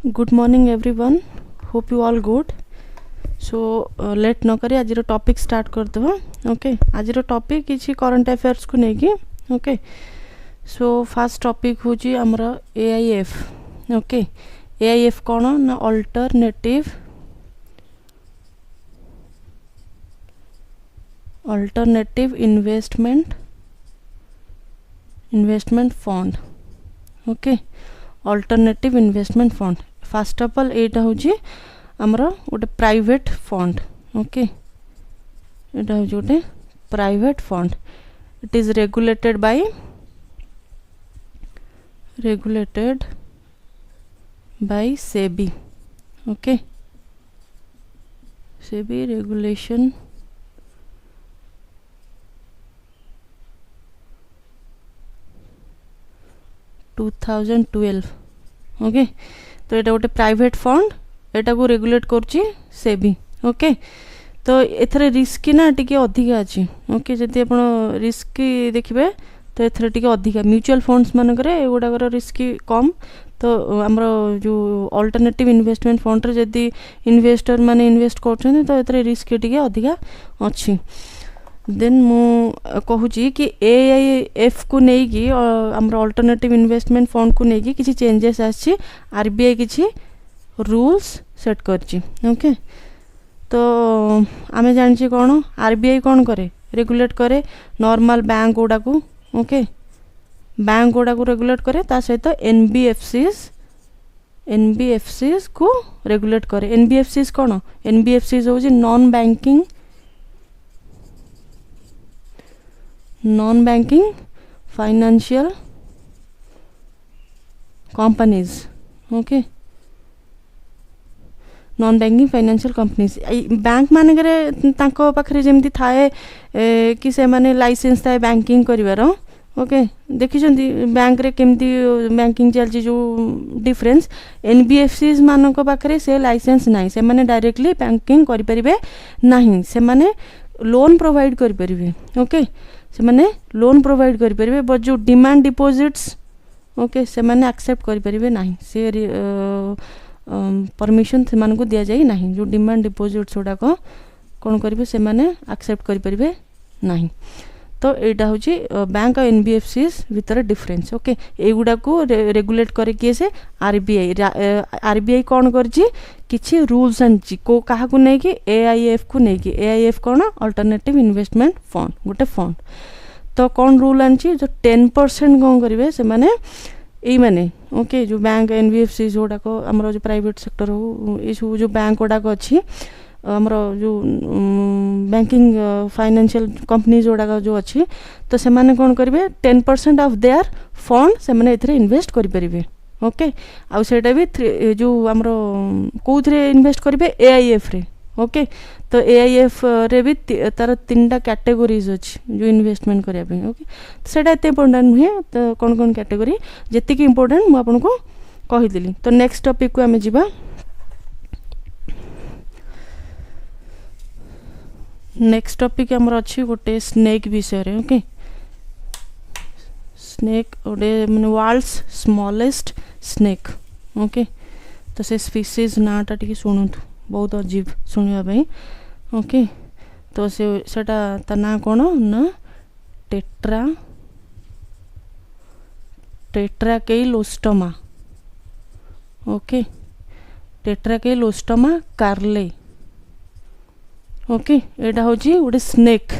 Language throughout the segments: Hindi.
Good morning everyone. Hope you all good. So let न करी आज टॉपिक स्टार्ट कर दवा. ओके आज टॉपिक किसी करंट अफेयर्स को लेकी. ओके सो फर्स्ट टॉपिक हूँ आमर AIF. ओके AIF कौन ना alternative investment fund. Okay alternative investment fund. First of all एटा हूँ आमर गोटे प्राइवेट फंड. ओके एटा हूँ गोटे private fund. It is regulated by SEBI. Okay SEBI regulation 2012. Okay तो ये गोटे प्राइवेट फंड एटा को रेगुलेट करची सेबी. ओके तो एथरे रिस्क ना टिके अधिका अछि. ओके जदि आपण रिस्क देखिबे तो एथरे टिके अधिका. म्यूचुअल फंड्स मानकरे एगुडाकर रिस्क कम. तो हमरो जो अल्टरनेटिव इन्वेस्टमेंट फंड रे जदि इन्वेस्टर माने इन्वेस्ट करछन तो एथरे रिस्क टिके अधिका अछि. देन मु कहूची कि AIF को नहीं कि हमर अल्टरनेटिव इन्वेस्टमेंट फंड को नहीं कि किसी चेंजेस आछि. RBI किसी रूल्स सेट करची. ओके तो आमे जानछि कोन RBI कोन करे रेगुलेट करे नॉर्मल बैंक गुडा को. ओके बैंक गुडा को रेगुलेट करे ता सहित NBFCs को रेगुलेट करे. NBFCs कोन NBFCs होची non banking financial companies. Okay non banking financial companies bank मानकरे तांको पाखरे जेमती थाए कि से माने लाइसेंस थाए बैंकिंग करिवार. ओके देखिछंती बैंक रे केमती बैंकिंग चलची जो डिफरेंस. NBFCs मानको पाखरे से लाइसेंस नाही. से माने डायरेक्टली बैंकिंग करि परिबे नाही. से माने लोन प्रोवाइड करि परिबे. ओके से माने लोन प्रोवाइड करि परिबे बट जो डिमांड डिपॉजिट्स ओके से माने एक्सेप्ट करि परिबे नाही. से परमिशन से मानको दिया जाई नाही. जो डिमांड डिपॉजिट्स ओडा को कोन करिवे से माने एक्सेप्ट करि परिबे नाही. तो एटा होची बैंक और NBFCs भीतर डिफरेंस. ओके एगुडा को रेगुलेट करे किए से RBI कोन करची किछि रूल्स आनची को काहा को नै कि AIF को नै कि AIF कोन अल्टरनेटिव इन्वेस्टमेंट फंड गोटे फंड. तो कोन रूल आनची जो 10% कोन करिवे से माने एई माने. ओके जो बैंक NBFC जोडा को हमरो जो प्राइवेट सेक्टर हो ए जो बैंक गोडा को अछि हमरो जो बैंकिंग फाइनेंशियल कंपनी जोडा जो अछि तो से माने कोन करिवे 10% ऑफ देयर फंड से माने एथरे इन्वेस्ट करि परिबे. ओके आ सेटा भी जो हमरो कोथरे इन्वेस्ट करिवे AIF रे. ओके तो AIF रे भी तार तीनटा कैटेगरीज अछि जो इन्वेस्टमेंट करिया पे. ओके सेटा एते इंपोर्टेंट नुहे. तो कोन कोन कैटेगरी जति कि इंपोर्टेंट मु आपन को कहि दिली. तो नेक्स्ट टॉपिक को हमें जिबा. नेक्स्ट टॉपिक हमर अछि गोटे स्नेक विषय रे. ओके स्नेक ओडे माने वर्ल्ड्स स्मॉलेस्ट स्नेक. ओके तो से स्पीसीज नाटा टिके सुनतु बहुत अजीब सुनिया भाई. ओके तो से सेटा ता ना कोन ना टेट्राकेइलोस्टोमा. ओके टेट्राकेइलोस्टोमा कार्ले. ओके एटा होची गोटे snake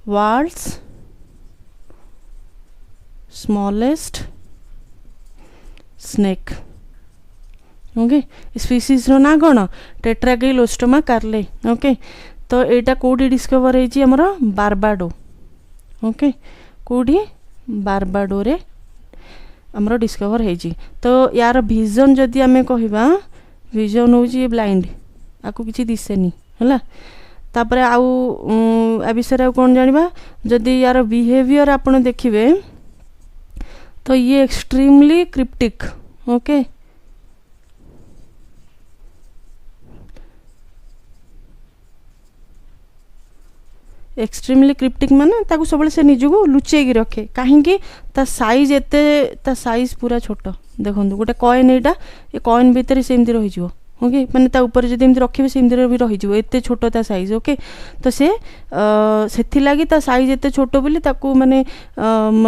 world's smallest snake. Okay species रो ना कोन टेट्राकेइलोस्टोमा कार्ले. ओके तो एटा कोडी डिस्कवर हेची हमरो बारबाडो. ओके कोडी बारबाडो रे हमरो डिस्कवर हेची. तो यार विजन जदी हमें कहिबा विजन होची ब्लाइंड आको किछि दिसेनी हला. तापरे आउ आ विषय कौन जानिबा जदि यार बिहेवियर आपण देखिबे तो ये extremely cryptic. Okay extremely cryptic माने ताकू सब से निजको लुचेकी रखे कहीं ता साइज पूरा छोट देखो गोटे कॉइन यहाँ ये कॉइन भितर सेमती रही ओके माने ता ऊपर जब एमती रखे सेमती भी रही एत छोट ता साइज ओके तो से लगी ता साइज एत छोट बोली ताकू माने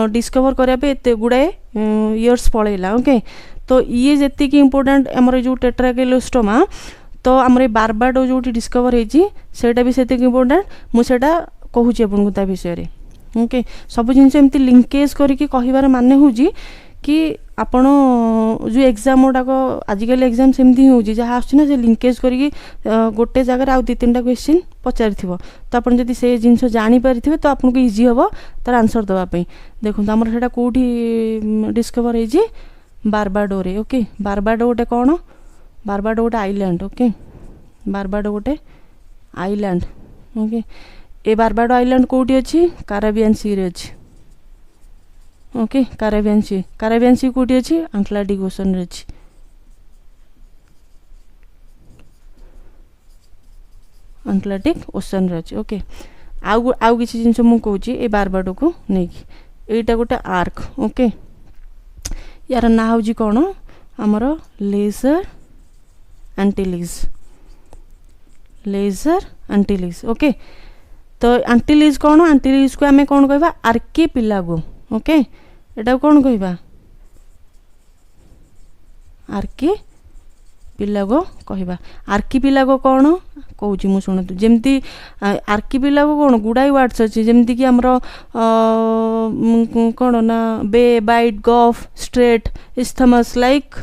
डिस्कवर करने एत गुड़ाए इयर्स पलैला ओके तो ये जी इम्पोर्टाट आमर जो टेट्राकेलोस्टोमा तो आमर ये बारबाडो जो डिस्कवर होटा भी से इम्पोर्टाट मुझे कहूँ आपको ता विषय ओके सब जिन एमती लिंकेज करके कहबार माने हूँ कि आपण जो एग्जाम गुड़ाक आजिकल एग्जाम सेमती ही होची जहाँ आसुना से लिंकेज करके गोटे जगह आउ 2-3टा क्वेश्चन पचारि तो आप जब से जिन जानीपारे तो आपको इजी हम तार आंसर देवाई देखो आमर से कौटी डिस्कवर हो बारबाडो रे ओके बारबाडो गोटे कौन बारबाडो गोटे आइलैंड ओके बारबाडो गोटे आइलैंड ओके ए बारबाडो आइलैंड कौटी अच्छी काराबियन सी रे अच्छी ओके काराबियन सी कौटी अच्छी आंटलाटिक ओशन रे अच्छी आंटलाटिक ओशन रे अच्छी ओके आउ किसी जिनस मु कहूँ ए बारबाडो को नहीं एटा गोटे आर्क ओके यार ना हूँ कौन आमर लेजर एंटीलीज ओके तो एंटीलीज कौन एंटीलीज को आम कौन कहवा आर्किपिलागो ओके एटा कौन कहवा आर्किपिलागो कहवा आर्किपिलागो कौन कहूँ मु शुणु जमती आर्किपिलागो कौन गुड़ाई वार्ड्स अच्छी जमती कि आमर कौन ना बे बाइट गफ straight isthmus like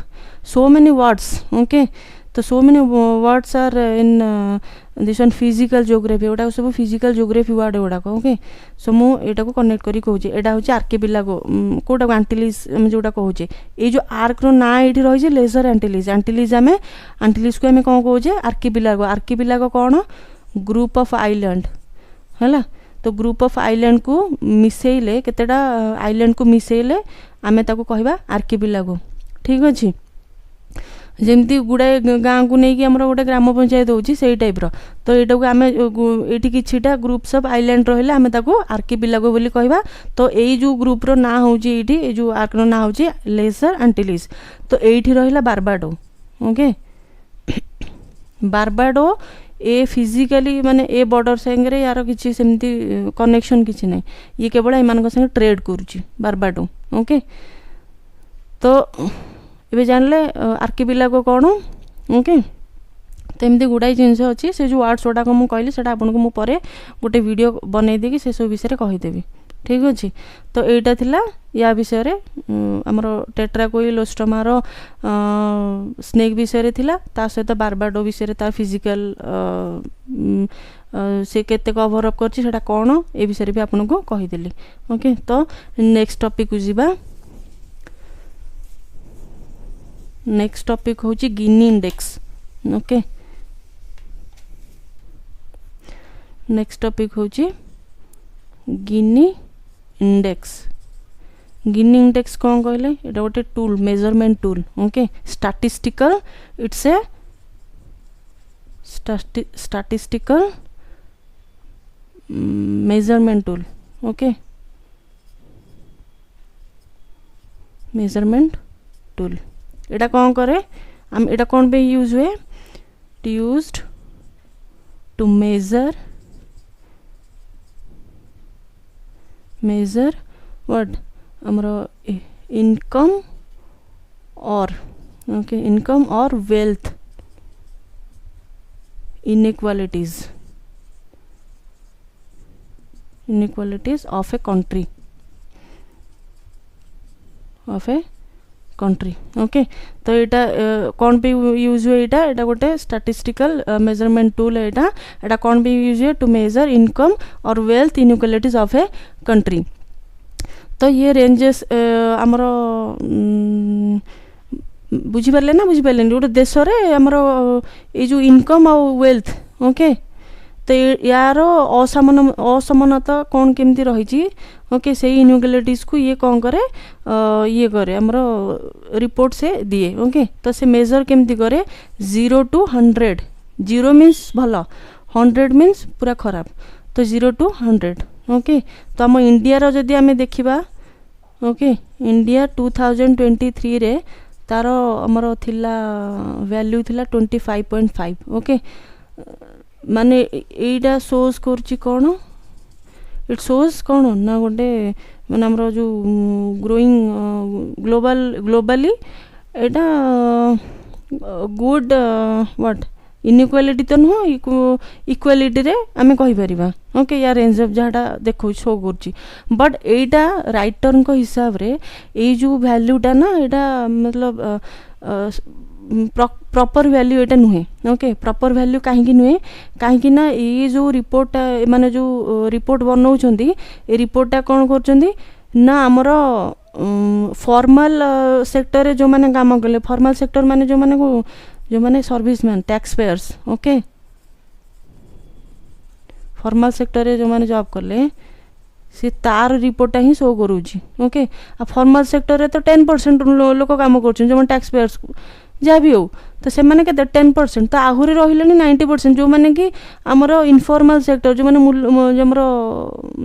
so many words okay तो so many words are in this one physical geography ओटा सब physical geography word गुड़ाक ओके सो मु एटा को कनेक्ट करी कहूँ एटा हूँ आर्किपिलागो कोटा एंटीलीज जोटा कहूँ ये जो आर्क रो ना ये रही लेजर एंटीलीज आम एंटीलीज को आम कौन कहूँ आर्किपिलागो कौन ग्रुप ऑफ आइलैंड है तो ग्रुप ऑफ आइलैंड को मिसेले केतेटा आइलैंड को मिसेले आम ताको कहवा आर्किपिलागो ठीक अच्छे जमती गुड़ाए गाँव को लेकिन आम गोटे ग्राम पंचायत होची से टाइप तो यहाँ को आम ये किछिटा ग्रुप्स ऑफ आइलैंड रही आम आर्किपिलागो बोली कहवा तो यही जो ग्रुप रो ना हूँ ये जो आर्क रो ना हूँ लेजर एंटीलीज तो ये रहा बारबाडो ओके बारबाडो ए फिजिकली माने ए बॉर्डर संगे यार किसी सेमती कनेक्शन किसी ना ये केवल एम संगे ट्रेड करुच्ची बारबाडो ओके तो ये जानले आर्किपिलागो कौन ओके तो एमती गुड़ाई जिनस अच्छी से जो वार्ड्स गुड़ाक मुझे कहली से आपको मुझे गोटे वीडियो बनई देकी से सब विषय कहीदेवी ठीक अच्छे तो यहाँ थिला या विषय आमर टेट्राकोइलोस्टोमार स्नेक विषय थिला ता सहित बारबाडो विषय तार फिजिकल से केते कवर अप करछि सेटा कौन ए विषय भी आपको कहीदेली ओके तो नेक्स्ट टॉपिक को जीवा नेक्स्ट टॉपिक हूँ Gini index okay next topic हूँ गिनी इंडेक्स कौन कहले एटा गोटे tool measurement tool okay statistical it's a statistical measurement tool okay measurement tool एटा कौन करे हम एटा कौन पे यूज हुए यूज्ड टू मेजर व्हाट हमरो इनकम और ओके इनकम और wealth inequalities of a country okay तो यहाँ कौन पे यूज हुए यहाँ गोटे स्टैटिस्टिकल मेजरमेंट टूल है यहाँ कौन पे यूज हुए टू मेजर इनकम और wealth inequalities of a country तो ये रेंजेस आमर बुझीपारे ना बुझीपारे गोटे देश रे आमर ये जो इनकम और वेल्थ ओके तो यार असमानता कौन केमती रही ओके से इनइक्वालिटीज को ये कौन करे ये करे हमरो रिपोर्ट से दिए ओके तो से मेजर केमती करे 0 to 100 0 मीन्स भल 100 मीन्स पूरा खराब तो 0 to 100 ओके तो आम इंडिया रो जदि आमे देखिबा ओके इंडिया 2023 रे तार हमर थिला वैल्यू थिला 25.5 ओके माने एटा सोर्स करची कोन इट सोर्स कोन ना गोटे माने हमर जो growing globally Etah good what inequality तो नुह इक्वालिटी रे आमे कहि परिबा ओके या रेंज ऑफ जहाटा देखो शो करची बट एटा राइटर को हिसाब रे ए जो वैल्यूटा ना एटा मतलब प्रॉपर वैल्यू एटा नुहे ओके प्रॉपर वैल्यू काहे नुहे काहे ना ये जो रिपोर्ट माने जो रिपोर्ट बनाउछंदी ए रिपोर्टटा कोन करछंदी ना हमर फॉर्मल सेक्टर रे जो माने काम कले फॉर्मल सेक्टर माने जो माने serviceman tax payers okay formal sector रे जो माने जॉब करले से तार रिपोर्ट ही शो करूची ओके आ फॉर्मल सेक्टर रे तो 10% लोक काम करछन जो टैक्स पेयर्स जहाँ भी हो तो से माने के 10% तो आहुरी रहिलेनी 90% जो माने कि हमर इनफॉर्मल सेक्टर जो माने जो हमर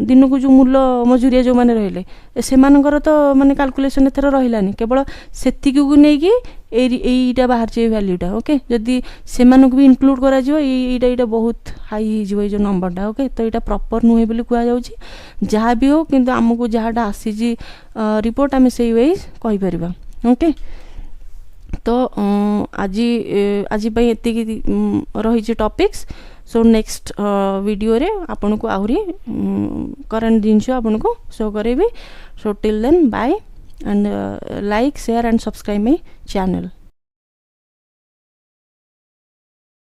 दिन को जो मूल्य मजूरिया जो माने रहिले से मानकर तो माने कैलकुलेशन एथर रहिलानी केवल सेति को नै कि एटा बाहर जे वैल्यूटा ओके जदी से मानक भी इंक्लूड करा जिवो एटा बहुत हाई जिवो जो नंबरटा ओके तो एटा प्रॉपर नुहे बोली कुआ जाउची जहाँ भी हो किंतु हमको जहाटा आसी जी रिपोर्ट आमे सेई वाइज कहि परिबा ओके तो आज एति रही टॉपिक्स सो नेक्स्ट वीडियो रे आपन को आहुरी करंट जिनस आपन को शो करेबी so till then bye and like share and subscribe my channel.